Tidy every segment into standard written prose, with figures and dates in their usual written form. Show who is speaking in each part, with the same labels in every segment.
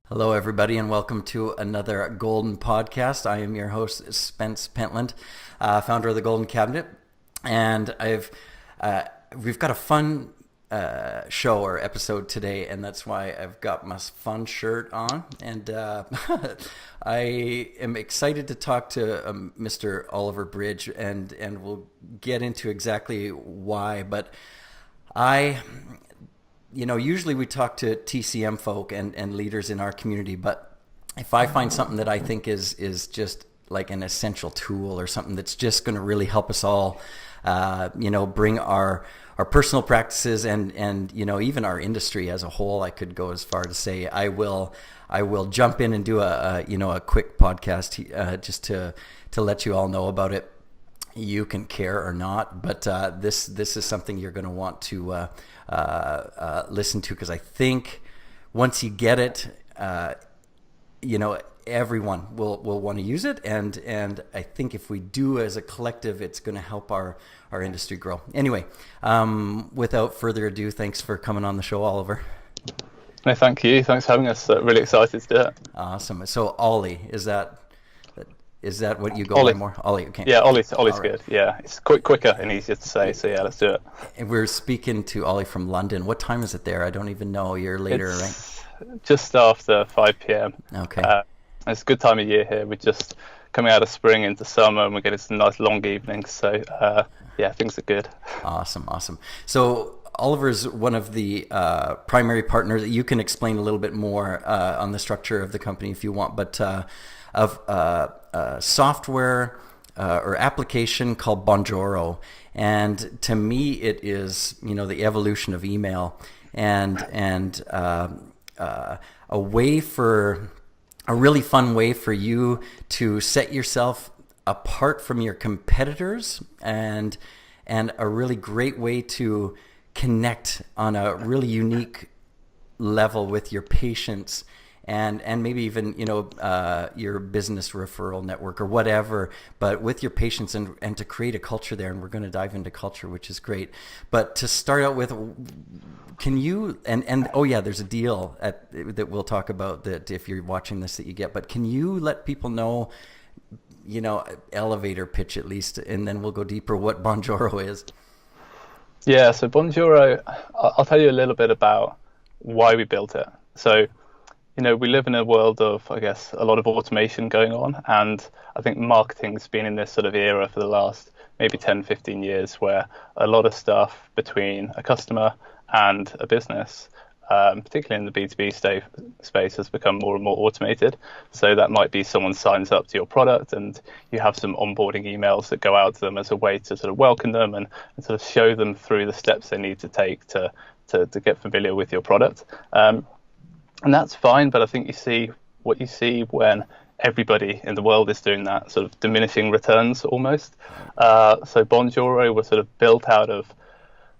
Speaker 1: Hello, everybody, and welcome to another Golden Podcast. I am your host, Spence Pentland, founder of the Golden Cabinet, and we've got a fun show or episode today, and that's why I've got my fun shirt on, and I am excited to talk to Mr. Oliver Bridge, and we'll get into exactly why, but usually we talk to TCM folk and leaders in our community, but if I find something that I think is just like an essential tool or something that's just going to really help us all, bring our personal practices and even our industry as a whole, I could go as far to say I will jump in and do a quick podcast just to let you all know about it. You can care or not, but this is something you're going to want to listen to, because I think once you get it, everyone will want to use it, and I think if we do as a collective, it's going to help our industry grow. Anyway, without further ado, thanks for coming on the show, Oliver.
Speaker 2: No, thank you. Thanks for having us. Really excited to do it.
Speaker 1: Awesome. So Ollie, is that what you go
Speaker 2: Ollie.
Speaker 1: by more? Ollie, okay.
Speaker 2: Yeah, Ollie's
Speaker 1: Right.
Speaker 2: good. Yeah, it's quicker and easier to say. So yeah, let's do it.
Speaker 1: And we're speaking to Ollie from London. What time is it there? I don't even know. You're later, right?
Speaker 2: Just after 5 p.m.
Speaker 1: Okay.
Speaker 2: It's a good time of year here. We're just coming out of spring into summer, and we're getting some nice long evenings. So yeah, things are good.
Speaker 1: Awesome. So Oliver's one of the primary partners. You can explain a little bit more on the structure of the company if you want, but of software or application called Bonjoro, and to me it is the evolution of email and a really fun way for you to set yourself apart from your competitors, and a really great way to connect on a really unique level with your patients and maybe even your business referral network or whatever, but with your patients and to create a culture there. And we're going to dive into culture, which is great. But to start out with, can you there's a deal that we'll talk about that if you're watching this that you get. But can you let people know, elevator pitch at least, and then we'll go deeper what Bonjoro is.
Speaker 2: Yeah, so Bonjoro, I'll tell you a little bit about why we built it. So, we live in a world of, I guess, a lot of automation going on. And I think marketing's been in this sort of era for the last maybe 10, 15 years, where a lot of stuff between a customer and a business, particularly in the B2B space, has become more and more automated. So that might be someone signs up to your product and you have some onboarding emails that go out to them as a way to sort of welcome them and sort of show them through the steps they need to take to get familiar with your product. And that's fine, but I think you see what you see when everybody in the world is doing that, sort of diminishing returns almost. So Bonjoro was sort of built out of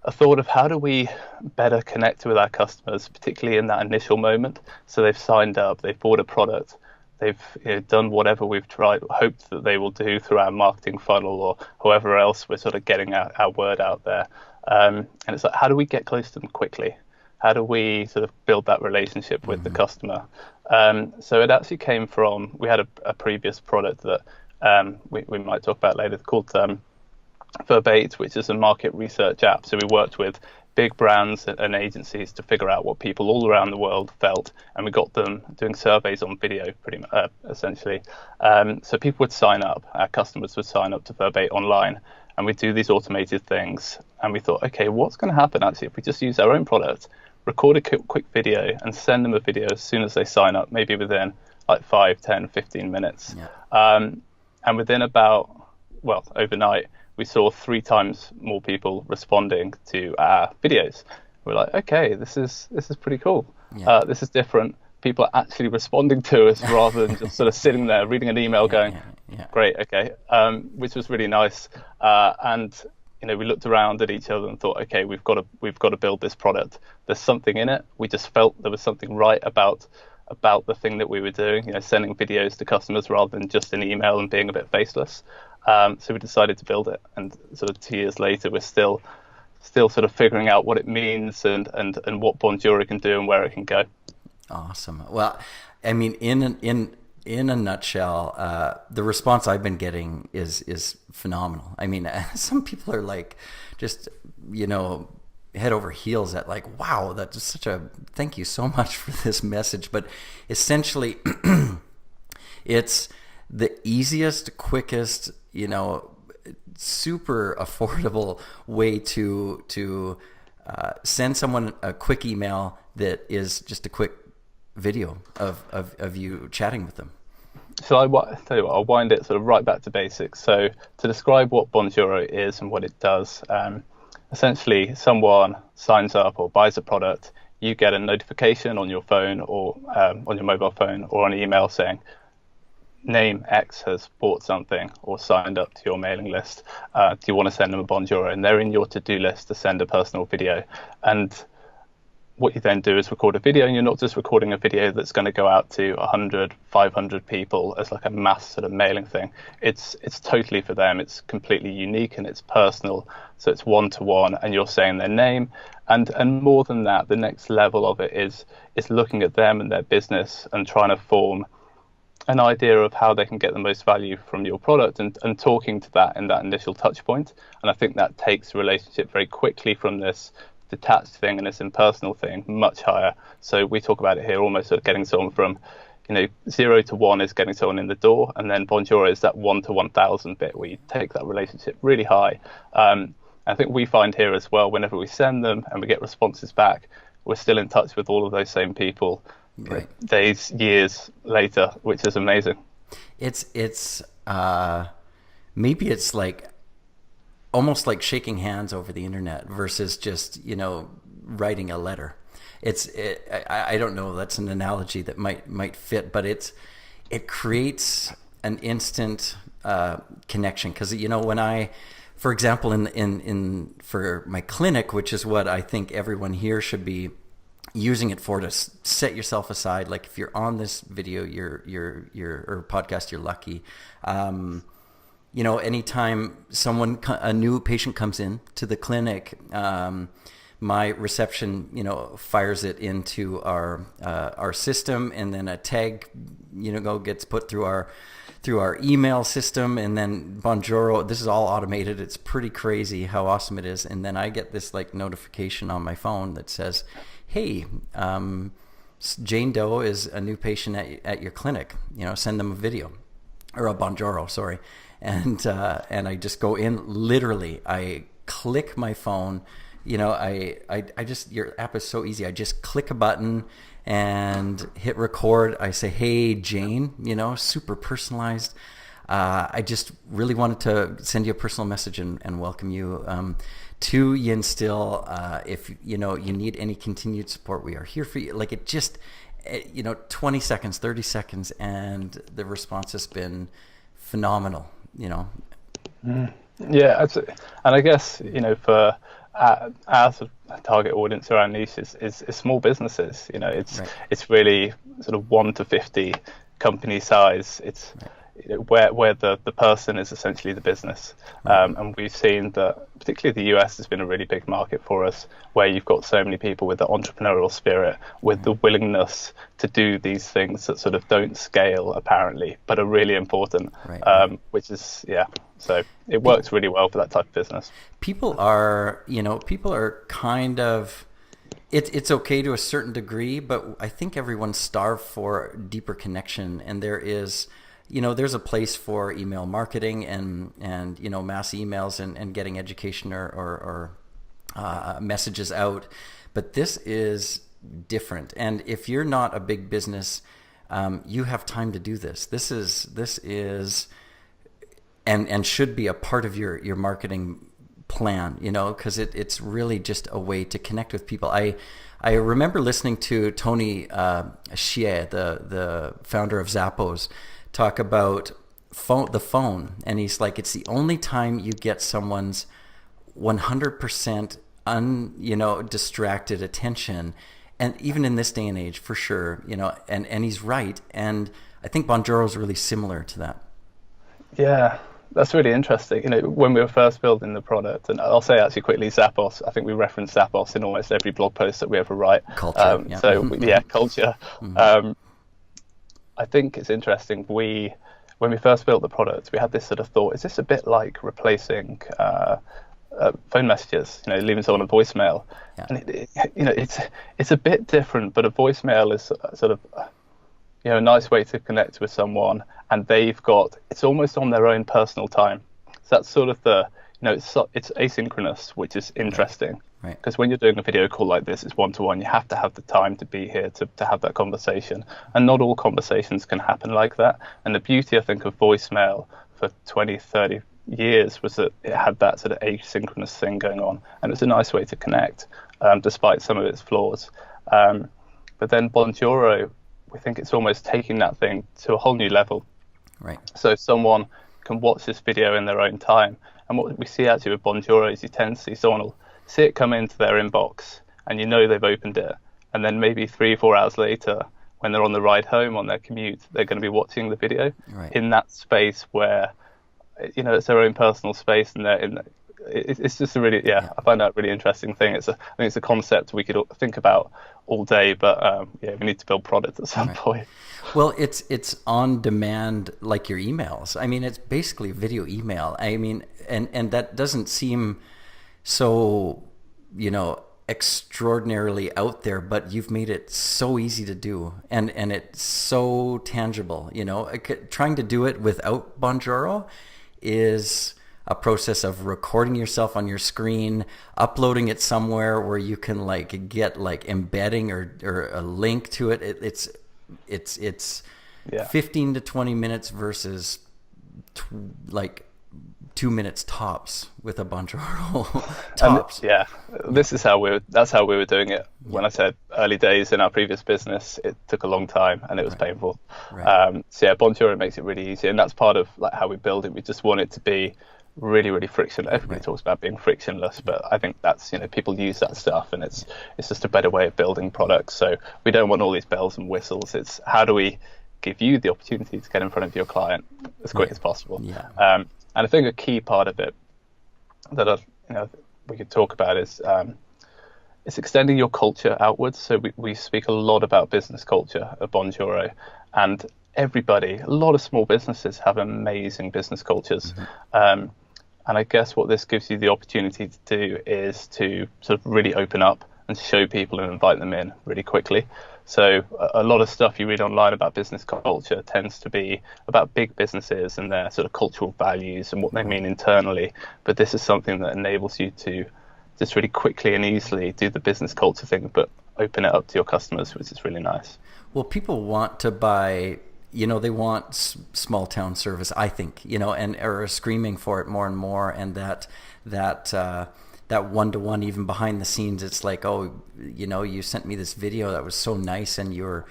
Speaker 2: a thought of how do we better connect with our customers, particularly in that initial moment. So they've signed up, they've bought a product, they've done whatever we've hoped that they will do through our marketing funnel or however else we're sort of getting our word out there. And it's like, how do we get close to them quickly? How do we sort of build that relationship with the customer? So it actually came from, we had a previous product that we might talk about later called Verbate, which is a market research app. So we worked with big brands and agencies to figure out what people all around the world felt, and we got them doing surveys on video, pretty much, essentially. So people would sign up, our customers would sign up to Verbate online, and we'd do these automated things. And we thought, okay, what's going to happen actually if we just use our own product, record a quick video, and send them a video as soon as they sign up, maybe within like 5, 10, 15 minutes. Yeah. And within overnight, we saw 3 times more people responding to our videos. We're like, okay, this is pretty cool. Yeah. This is different. People are actually responding to us rather than just sort of sitting there reading an email going, great, okay, which was really nice. And we looked around at each other and thought, okay, we've got to build this product. There's something in it. We just felt there was something right about the thing that we were doing, sending videos to customers rather than just an email and being a bit faceless. So we decided to build it, and sort of 2 years later, we're still sort of figuring out what it means and what Bonjour can do and where it can go.
Speaker 1: Awesome. Well, I mean, in a nutshell, the response I've been getting is phenomenal. I mean, some people are like, just, head over heels at like, wow, that's such a, thank you so much for this message. But essentially, it's the easiest, quickest, super affordable way to send someone a quick email that is just a quick video of you chatting with them.
Speaker 2: So tell you what, I'll wind it sort of right back to basics. So to describe what Bonjoro is and what it does, essentially someone signs up or buys a product, you get a notification on your phone or on your mobile phone or on email saying, name X has bought something or signed up to your mailing list. Do you want to send them a Bonjoro? And they're in your to-do list to send a personal video. And what you then do is record a video, and you're not just recording a video that's going to go out to 100, 500 people as like a mass sort of mailing thing. It's totally for them. It's completely unique and it's personal. So it's one-to-one, and you're saying their name. And more than that, the next level of it is looking at them and their business and trying to form an idea of how they can get the most value from your product and talking to that in that initial touch point. And I think that takes the relationship very quickly from this detached thing and this impersonal thing much higher. So we talk about it here almost sort of getting someone from 0 to 1 is getting someone in the door, and then Bonjour is that 1 to 1,000 bit where you take that relationship really high. I think we find here as well, whenever we send them and we get responses back, we're still in touch with all of those same people days, years later, which is amazing.
Speaker 1: It's maybe it's like almost like shaking hands over the internet versus just writing a letter. I don't know, that's an analogy that might fit, but it creates an instant connection. Because when I, for example, in for my clinic, which is what I think everyone here should be using it for, to set yourself aside. Like if you're on this video, or podcast, you're lucky. Anytime a new patient comes in to the clinic, my reception, fires it into our system, and then a tag, gets put through our email system, and then Bonjoro. This is all automated. It's pretty crazy how awesome it is. And then I get this like notification on my phone that says, "Hey, Jane Doe is a new patient at your clinic. Send them a video or a Bonjoro, sorry." And I just go in, literally, I click my phone, I just, your app is so easy. I just click a button and hit record. I say, "Hey, Jane," super personalized. I just really wanted to send you a personal message and welcome you to Yin Still. If, you need any continued support, we are here for you. Like it just, 20 seconds, 30 seconds, and the response has been phenomenal.
Speaker 2: Yeah, absolutely. And I guess for our sort of target audience or our niche is small businesses. It's really sort of 1 to 50 company size. It's where the person is essentially the business. And we've seen that particularly the US has been a really big market for us, where you've got so many people with the entrepreneurial spirit, with the willingness to do these things that sort of don't scale apparently, but are really important, which is, so it works really well for that type of business.
Speaker 1: People are kind of, it's okay to a certain degree, but I think everyone's starved for deeper connection, and there is, there's a place for email marketing and mass emails and getting education or messages out. But this is different. And if you're not a big business, you have time to do this. This is and should be a part of your marketing plan, because it's really just a way to connect with people. I remember listening to Tony Hsieh, the founder of Zappos, talk about the phone, and he's like, it's the only time you get someone's 100% distracted attention, and even in this day and age, for sure, and he's right. And I think Bonjoro is really similar to that.
Speaker 2: Yeah, that's really interesting. When we were first building the product, and I'll say actually quickly, Zappos, I think we reference Zappos in almost every blog post that we ever write.
Speaker 1: Culture.
Speaker 2: Culture. I think it's interesting. When we first built the product, we had this sort of thought: is this a bit like replacing phone messages? Leaving someone a voicemail,
Speaker 1: Yeah.
Speaker 2: and it's a bit different. But a voicemail is sort of a nice way to connect with someone, and it's almost on their own personal time. So that's sort of it's asynchronous, which is interesting.
Speaker 1: Right.
Speaker 2: Because when you're doing a video call like this, it's one-to-one. You have to have the time to be here to have that conversation. And not all conversations can happen like that. And the beauty, I think, of voicemail for 20, 30 years was that it had that sort of asynchronous thing going on. And it's a nice way to connect, despite some of its flaws. But then Bonjoro, we think it's almost taking that thing to a whole new level.
Speaker 1: Right.
Speaker 2: So someone can watch this video in their own time. And what we see actually with Bonjoro is you tend to see someone will see it come into their inbox, and they've opened it, and then maybe 3-4 hours later, when they're on the ride home on their commute, they're going to be watching the video in that space where it's their own personal space, and it's just a really I find that a really interesting thing. I think it's a concept we could think about all day, but we need to build product at some point.
Speaker 1: Well, it's on demand, like your emails. I mean, it's basically video email. I mean, and that doesn't seem so extraordinarily out there, but you've made it so easy to do, and it's so tangible. Trying to do it without Bonjoro is a process of recording yourself on your screen, uploading it somewhere where you can get embedding or a link to it. It's 15 to 20 minutes versus 2 minutes tops with a Bonjoro. Tops.
Speaker 2: That's how we were doing it. When I said early days in our previous business, it took a long time and it was painful.
Speaker 1: Right.
Speaker 2: Bonjoro makes it really easy, and that's part of how we build it. We just want it to be really, really frictionless. Everybody talks about being frictionless, but I think that's people use that stuff, and it's just a better way of building products. So we don't want all these bells and whistles. It's how do we give you the opportunity to get in front of your client as quick as possible. And I think a key part of it that we could talk about is it's extending your culture outwards. So we speak a lot about business culture at Bonjoro, and a lot of small businesses have amazing business cultures. And I guess what this gives you the opportunity to do is to sort of really open up and show people and invite them in really quickly. So a lot of stuff you read online about business culture tends to be about big businesses and their sort of cultural values and what they mean internally. But this is something that enables you to just really quickly and easily do the business culture thing, but open it up to your customers, which is really nice.
Speaker 1: Well, people want to buy, they want small town service, I think, and are screaming for it more and more. And that one-to-one, even behind the scenes, it's like, oh, you sent me this video that was so nice, and you're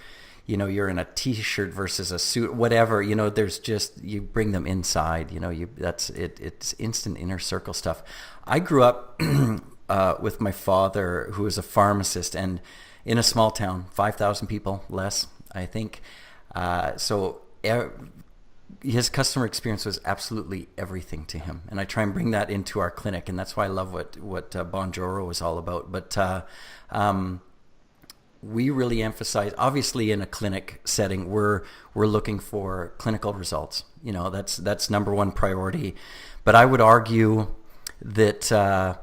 Speaker 1: in a t-shirt versus a suit, whatever, there's just, you bring them inside, that's it. It's instant inner circle stuff. I grew up with my father, who was a pharmacist, and in a small town, 5,000 people, less, I think. So his customer experience was absolutely everything to him, and I try and bring that into our clinic, and that's why I love what Bonjoro is all about. But we really emphasize, obviously, in a clinic setting, we're looking for clinical results. That's number one priority. But I would argue that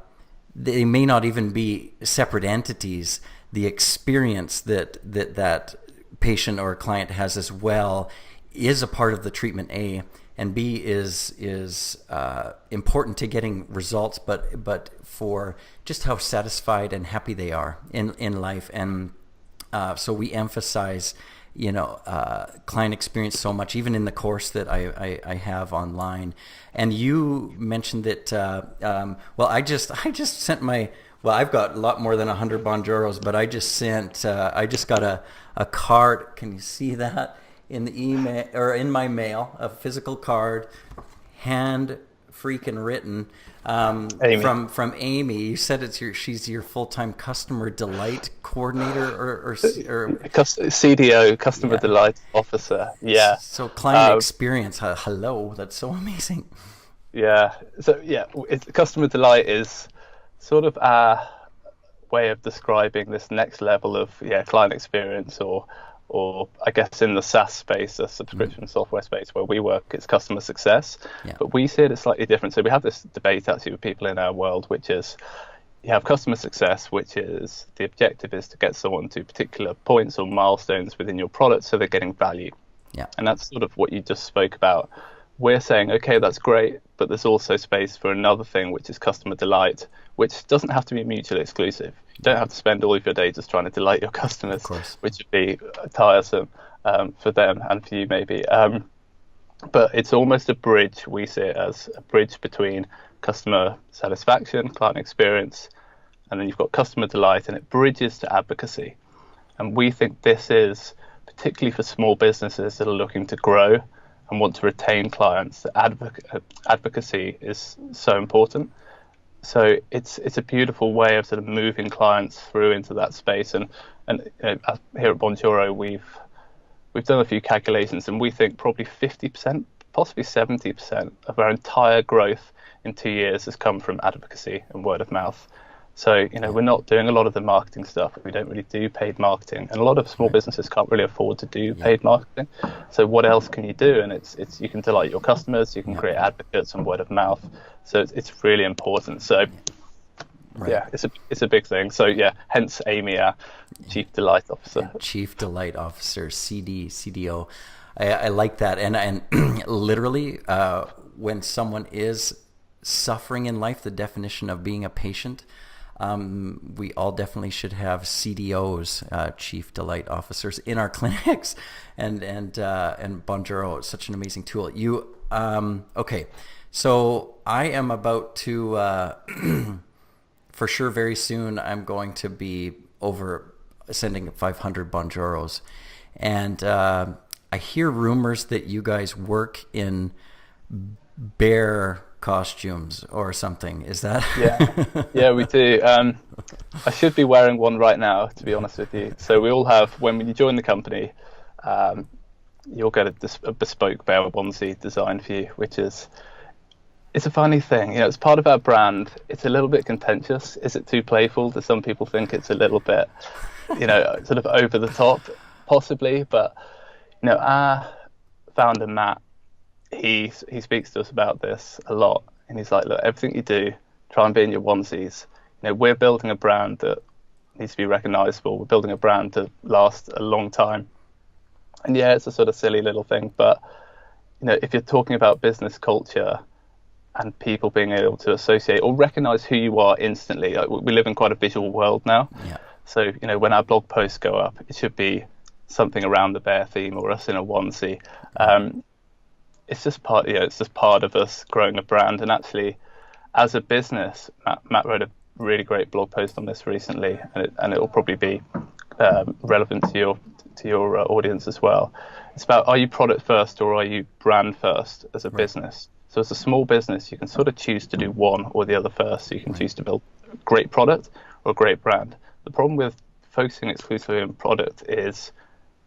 Speaker 1: they may not even be separate entities. The experience that patient or client has as well is a part of the treatment, A, and B is important to getting results, but for just how satisfied and happy they are in life. And so we emphasize client experience so much, even in the course that I have online. And you mentioned that I just sent my, I've got a lot more than 100 Bonjoros, but I just got a card. Can you see that? In the email or in my mail, a physical card, hand freaking written, from Amy. You said she's your full-time customer delight coordinator or
Speaker 2: CDO, customer delight officer. Yeah.
Speaker 1: So client experience. Hello, that's so amazing.
Speaker 2: Yeah. So customer delight is sort of our way of describing this next level of client experience or or I guess in the SaaS space, the subscription software space where we work, it's customer success.
Speaker 1: Yeah.
Speaker 2: But we see it as slightly different. So we have this debate actually with people in our world, which is you have customer success, which is the objective is to get someone to particular points or milestones within your product so they're getting value.
Speaker 1: Yeah.
Speaker 2: And that's sort of what you just spoke about. We're saying, okay, that's great, but there's also space for another thing, which is customer delight, which doesn't have to be mutually exclusive. You don't have to spend all of your day just trying to delight your customers, which would be tiresome for them and for you maybe. But it's almost a bridge. We see it as a bridge between customer satisfaction, client experience, and then you've got customer delight, and it bridges to advocacy. And we think this is, particularly for small businesses that are looking to grow and want to retain clients, that advocacy is so important. So it's a beautiful way of sort of moving clients through into that space. And here at Bonjoro, we've done a few calculations, and we think probably 50%, possibly 70% of our entire growth in 2 years has come from advocacy and word of mouth. So, we're not doing a lot of the marketing stuff. We don't really do paid marketing. And a lot of small businesses can't really afford to do paid marketing. So what else can you do? And it's you can delight your customers, you can create advocates and word of mouth. So it's really important. So, it's a big thing. So, hence Amy, our Chief Delight Officer.
Speaker 1: Chief Delight Officer, CDO. I like that. And literally, when someone is suffering in life, the definition of being a patient, we all definitely should have CDOs, Chief Delight Officers, in our clinics, and Bonjoro is such an amazing tool. Okay, so I am about to, for sure, very soon I'm going to be sending 500 Bonjoros, and I hear rumors that you guys work in bear costumes or something. Is that?
Speaker 2: Yeah, we do. I should be wearing one right now, to be honest with you. So we all have, when you join the company, you'll get a bespoke bear onesie designed for you, it's a funny thing. It's part of our brand. It's a little bit contentious. Is it too playful? Do some people think it's a little bit, sort of over the top? Possibly, but our founder Matt, he speaks to us about this a lot, and he's like, look, everything you do, try and be in your onesies. We're building a brand that needs to be recognizable. We're building a brand that lasts a long time. And it's a sort of silly little thing, but if you're talking about business culture and people being able to associate or recognize who you are instantly, we live in quite a visual world now. So when our blog posts go up, it should be something around the bear theme or us in a onesie. It's just part of us growing a brand. And as a business, Matt wrote a really great blog post on this recently, and it will probably be relevant to your audience as well. It's about, are you product first or are you brand first as a business? So as a small business, you can sort of choose to do one or the other first. So you can choose to build a great product or a great brand. The problem with focusing exclusively on product is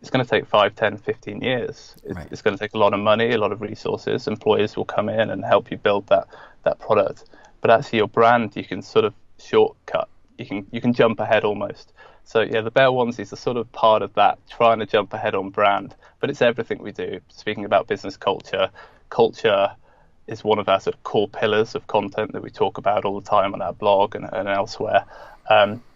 Speaker 2: it's going to take 5, 10, 15 years. It's going to take a lot of money, a lot of resources. Employers will come in and help you build that product. But actually your brand, you can sort of shortcut. You can jump ahead almost. So the bear onesies are sort of part of that, trying to jump ahead on brand. But it's everything we do. Speaking about business culture is one of our sort of core pillars of content that we talk about all the time on our blog and elsewhere.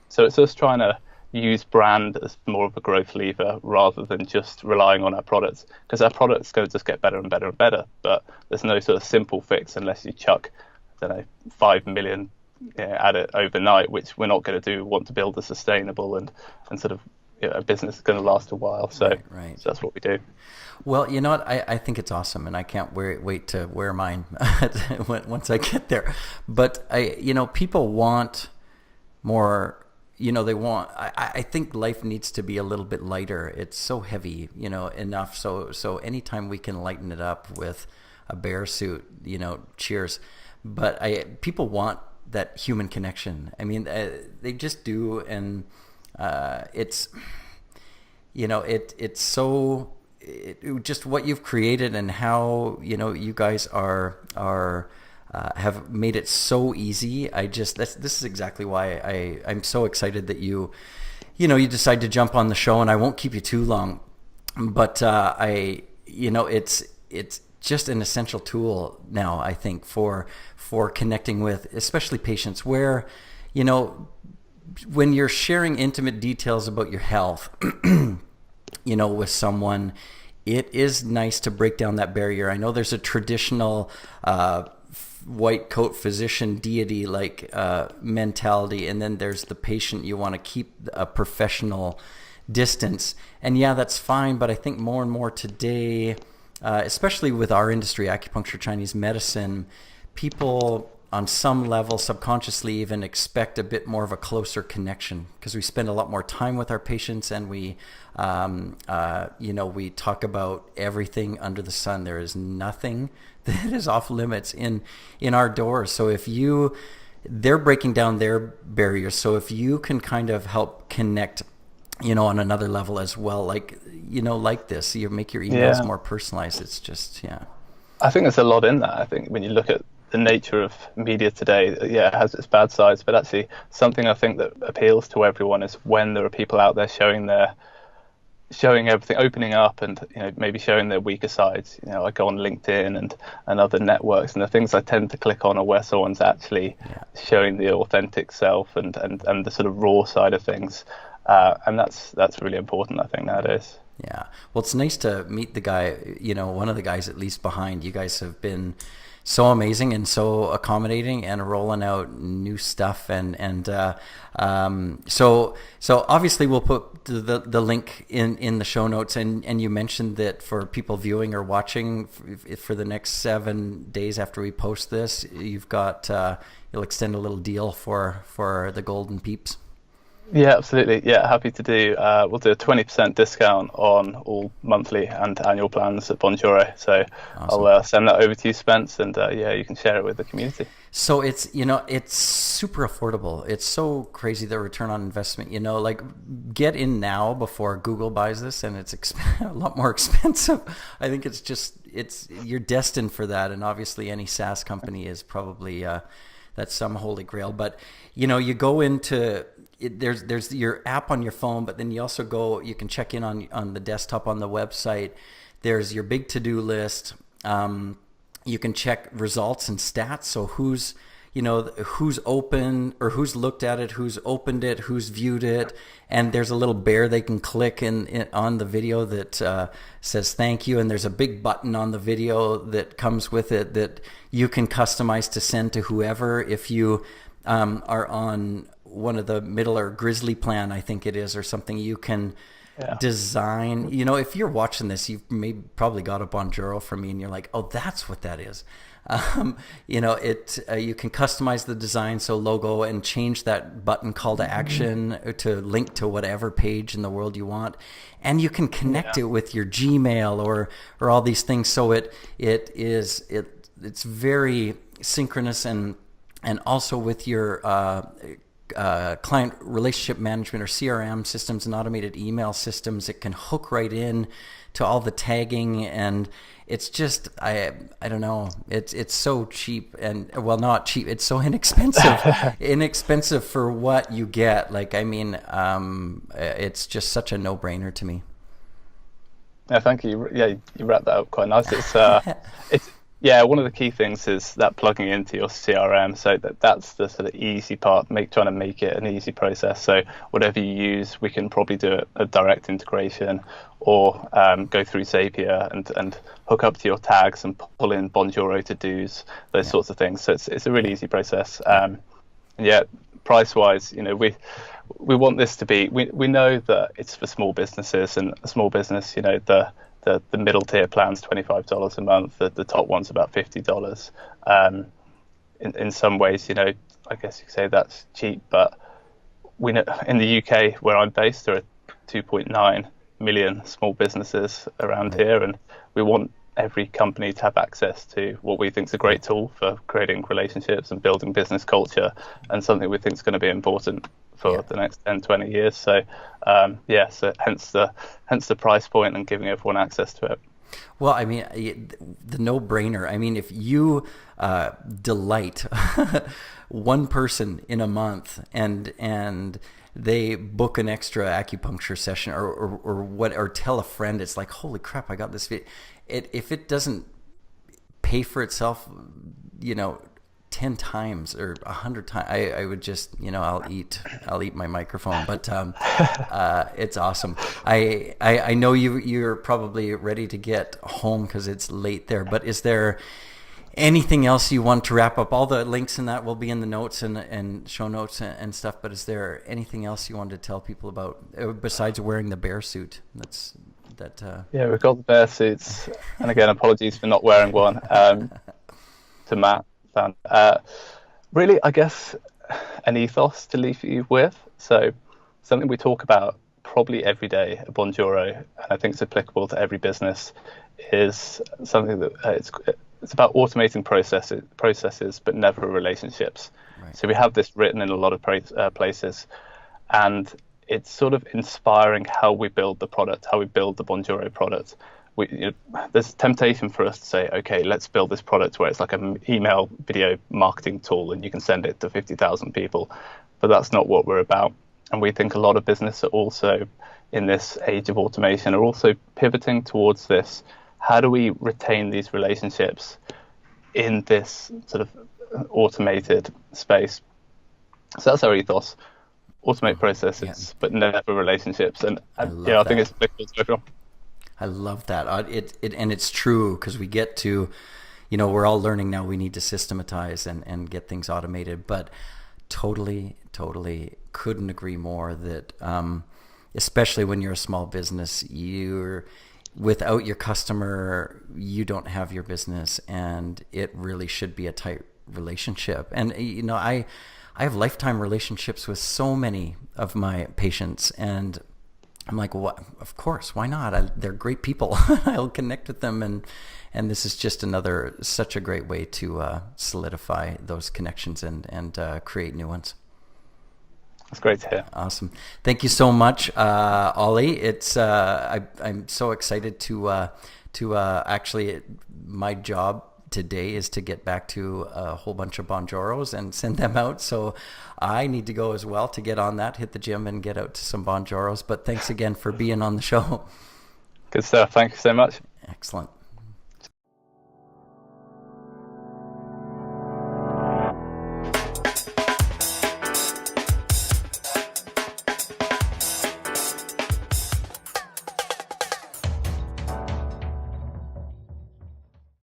Speaker 2: So it's us trying to use brand as more of a growth lever rather than just relying on our products, because our products going to just get better and better and better, but there's no sort of simple fix unless you chuck 5 million at it overnight, which we're not going to do. We want to build a sustainable and sort of a business that's going to last a while. So, so that's what we do.
Speaker 1: Well, you know what? I think it's awesome, and I can't wait to wear mine once I get there. But people want more. I think life needs to be a little bit lighter. It's so heavy, enough. So anytime we can lighten it up with a bear suit, cheers. But people want that human connection. I mean, they just do. And it's just what you've created and how, you guys are have made it so easy. This is exactly why I'm so excited that you decide to jump on the show, and I won't keep you too long. but it's just an essential tool now, I think, for connecting with especially patients where, you know, when you're sharing intimate details about your health, with someone, it is nice to break down that barrier. I know there's a traditional white coat physician deity mentality, and then there's the patient. You want to keep a professional distance, and yeah, that's fine. But I think more and more today, especially with our industry, acupuncture, Chinese medicine, people on some level subconsciously even expect a bit more of a closer connection because we spend a lot more time with our patients, and we we talk about everything under the sun. There is nothing that is off limits in our doors. So they're breaking down their barriers. So if you can kind of help connect, on another level as well, like this, you make your emails more personalized. It's just, yeah.
Speaker 2: I think there's a lot in that. I think when you look at the nature of media today, it has its bad sides, but actually something I think that appeals to everyone is when there are people out there showing everything, opening up, and maybe showing their weaker sides. I go on LinkedIn and other networks, and the things I tend to click on are where someone's actually showing the authentic self and the sort of raw side of things, and that's really important, I think, nowadays.
Speaker 1: Yeah, well, it's nice to meet the guy, one of the guys at least behind. You guys have been so amazing and so accommodating and rolling out new stuff, so obviously we'll put the link in the show notes, and you mentioned that for people viewing or watching for the next 7 days after we post this, you've got you'll extend a little deal for the golden peeps.
Speaker 2: Yeah, absolutely. Yeah, happy to do. We'll do a 20% discount on all monthly and annual plans at Bonjoro. So awesome. I'll send that over to you, Spence, and you can share it with the community.
Speaker 1: So it's super affordable. It's so crazy, the return on investment. Get in now before Google buys this, and it's a lot more expensive. I think you're destined for that, and obviously any SaaS company is probably that's some holy grail. But you go into there's your app on your phone, but then you also you can check in on the desktop on the website. There's your big to-do list. You can check results and stats. So who's open or who's looked at it, who's opened it, who's viewed it. And there's a little bear they can click on the video that says thank you. And there's a big button on the video that comes with it that you can customize to send to whoever. If you are on one of the middle or grizzly plan, I think it is, or something, you can design. If you're watching this, you've probably got a Bonjoro from me and you're like, oh, that's what that is. You can customize the design, so logo, and change that button call to action to link to whatever page in the world you want, and you can connect it with your Gmail or all these things. So it's very synchronous, and also with your client relationship management or CRM systems and automated email systems, it can hook right in to all the tagging, and it's just I don't know, it's so cheap, and well, not cheap, it's so inexpensive for what you get. It's just such a no-brainer to me.
Speaker 2: Yeah, thank you. Yeah, you wrapped that up quite nicely. It's one of the key things is that plugging into your CRM, so that's the sort of easy part, trying to make it an easy process. So whatever you use, we can probably do a direct integration, or go through Zapier and hook up to your tags and pull in Bonjoro to-dos, those sorts of things. So it's a really easy process. Price-wise, we want this to be, we know that it's for small businesses, and a small business, the middle tier plan's $25 a month. The top one's about $50. In some ways, I guess you could say that's cheap, but we know in the UK where I'm based, there are 2.9 million small businesses around here, and we want every company to have access to what we think is a great tool for creating relationships and building business culture, and something we think is going to be important for the next 10, 20 years. So so hence the price point and giving everyone access to it.
Speaker 1: Well, I mean, the no-brainer. I mean, if you delight one person in a month and they book an extra acupuncture session or tell a friend. It's like, holy crap, I got this. If it doesn't pay for itself, 10 times or 100 times, I would just, I'll eat my microphone. But it's awesome. I know you're probably ready to get home because it's late there, but is there anything else you want to wrap up? All the links in that will be in the notes and show notes and stuff, but is there anything else you wanted to tell people about besides wearing the bear suit?
Speaker 2: Yeah, we've got the bear suits, and again, apologies for not wearing one, to Matt. Really, I guess an ethos to leave you with. So something we talk about probably every day at Bonjoro, and I think it's applicable to every business, is something that it's about automating processes, but never relationships. Right. So we have this written in a lot of places, and it's sort of inspiring how we build the product, how we build the Bonjoro product. There's temptation for us to say, okay, let's build this product where it's like an email video marketing tool and you can send it to 50,000 people, but that's not what we're about. And we think a lot of business are also, in this age of automation, are also pivoting towards this. How do we retain these relationships in this sort of automated space? So that's our ethos: automate processes, but never relationships. And I think it's applicable to everyone.
Speaker 1: I love that. And it's true, because we get to, we're all learning now. We need to systematize and get things automated. But totally couldn't agree more that, especially when you're a small business, without your customer, you don't have your business, and it really should be a tight relationship. And I have lifetime relationships with so many of my patients, and I'm like, well, of course, why not? They're great people. I'll connect with them, and this is just such a great way to solidify those connections and create new ones.
Speaker 2: That's great to hear.
Speaker 1: Awesome. Thank you so much, Oli. It's I'm so excited to actually, my job today is to get back to a whole bunch of Bonjoros and send them out. So I need to go as well to get on that, hit the gym and get out to some Bonjoros. But thanks again for being on the show.
Speaker 2: Good stuff. Thank you so much.
Speaker 1: Excellent.